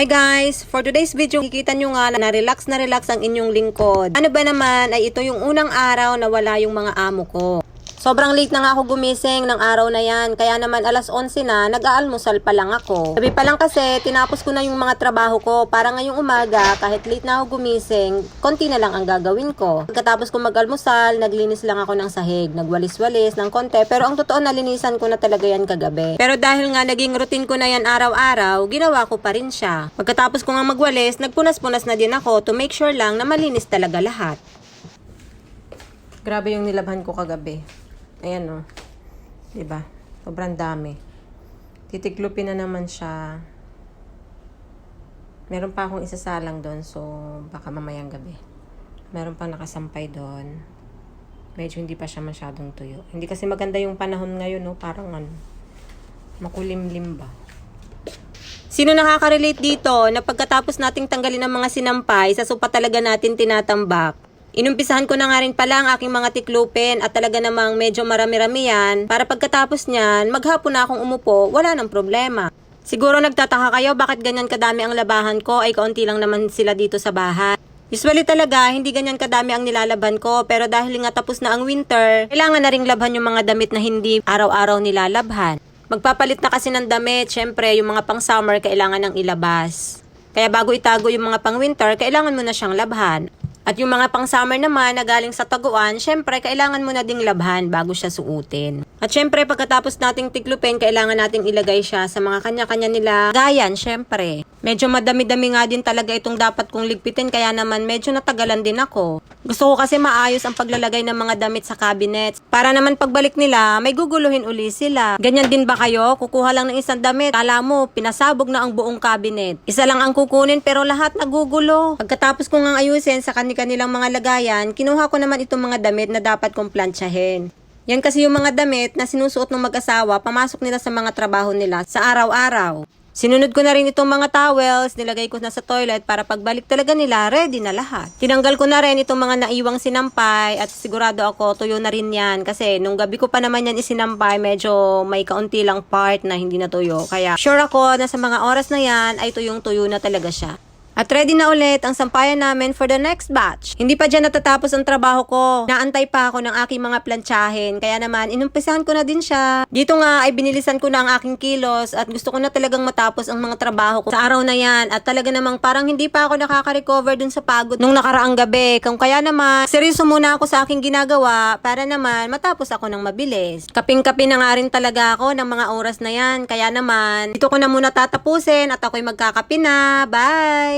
Hi guys! For today's video, kikita nyo nga na relax ang inyong lingkod. Ano ba naman ay ito yung unang araw na wala yung mga amo ko. Sobrang late na nga ako gumising ng araw na yan. Kaya naman alas 11 na, nag-aalmusal pa lang ako. Sabi pa lang kasi, tinapos ko na yung mga trabaho ko. Para ngayong umaga, kahit late na ako gumising, konti na lang ang gagawin ko. Pagkatapos ko mag-almusal, naglinis lang ako ng sahig. Nagwalis-walis ng konti. Pero ang totoo, nalinisan ko na talaga yan kagabi. Pero dahil nga naging routine ko na yan araw-araw, ginawa ko pa rin siya. Pagkatapos ko nga magwalis, nagpunas-punas na din ako to make sure lang na malinis talaga lahat. Grabe yung nilabhan ko kagabi. Ayan o. Diba? Sobrang dami. Titiklupin na naman siya. Meron pa akong isasalang doon. So, baka mamayang gabi. Meron pa nakasampay doon. Medyo hindi pa siya masyadong tuyo. Hindi kasi maganda yung panahon ngayon, no? Parang ano, makulimlim ba? Sino nakaka-relate dito na pagkatapos nating tanggalin ang mga sinampay, sa sopa talaga natin tinatambak? Inumpisahan ko na nga rin pala ang aking mga tiklupin at talaga namang medyo marami-rami yan para pagkatapos niyan, maghapon na akong umupo, wala nang problema. Siguro nagtataka kayo bakit ganyan kadami ang labahan ko ay kaunti lang naman sila dito sa bahay. Usually talaga, hindi ganyan kadami ang nilalaban ko pero dahil nga tapos na ang winter, kailangan na ring labhan yung mga damit na hindi araw-araw nilalabhan. Magpapalit na kasi ng damit, syempre yung mga pang summer kailangan nang ilabas. Kaya bago itago yung mga pang winter, kailangan mo na siyang labhan. At yung mga pang-summer naman na galing sa taguan, syempre, kailangan mo na ding labhan bago siya suotin. At syempre, pagkatapos nating tiklupin, kailangan nating ilagay siya sa mga kanya-kanya nila gayan, syempre. Medyo madami-dami nga din talaga itong dapat kong ligpitin, kaya naman medyo natagalan din ako. Gusto ko kasi maayos ang paglalagay ng mga damit sa cabinets. Para naman pagbalik nila, may guguluhin uli sila. Ganyan din ba kayo? Kukuha lang ng isang damit. Kala mo, pinasabog na ang buong cabinet. Isa lang ang kukunin pero lahat nagugulo. Pagkatapos kong ayusin sa kanilang mga lagayan, kinuha ko naman itong mga damit na dapat kong plantsahin. Yan kasi yung mga damit na sinusuot ng mag-asawa, pamasok nila sa mga trabaho nila sa araw-araw. Sinunod ko na rin itong mga towels, nilagay ko na sa toilet para pagbalik talaga nila, ready na lahat. Tinanggal ko na rin itong mga naiwang sinampay at sigurado ako tuyo na rin yan kasi nung gabi ko pa naman yan isinampay, medyo may kaunti lang part na hindi natuyo. Kaya sure ako na sa mga oras na yan ay tuyong-tuyo na talaga siya. At ready na ulit ang sampayan namin for the next batch. Hindi pa dyan natatapos ang trabaho ko. Naantay pa ako ng aking mga plantsahin. Kaya naman, inumpisahan ko na din siya. Dito nga ay binilisan ko na ang aking kilos at gusto ko na talagang matapos ang mga trabaho ko sa araw na yan. At talaga namang parang hindi pa ako nakaka-recover dun sa pagod nung nakaraang gabi. Kung kaya naman, seryoso muna ako sa aking ginagawa para naman matapos ako ng mabilis. Kaping-kapi na nga rin talaga ako ng mga oras na yan. Kaya naman, dito ko na muna tatapusin at ako'y magkakapi na. Bye!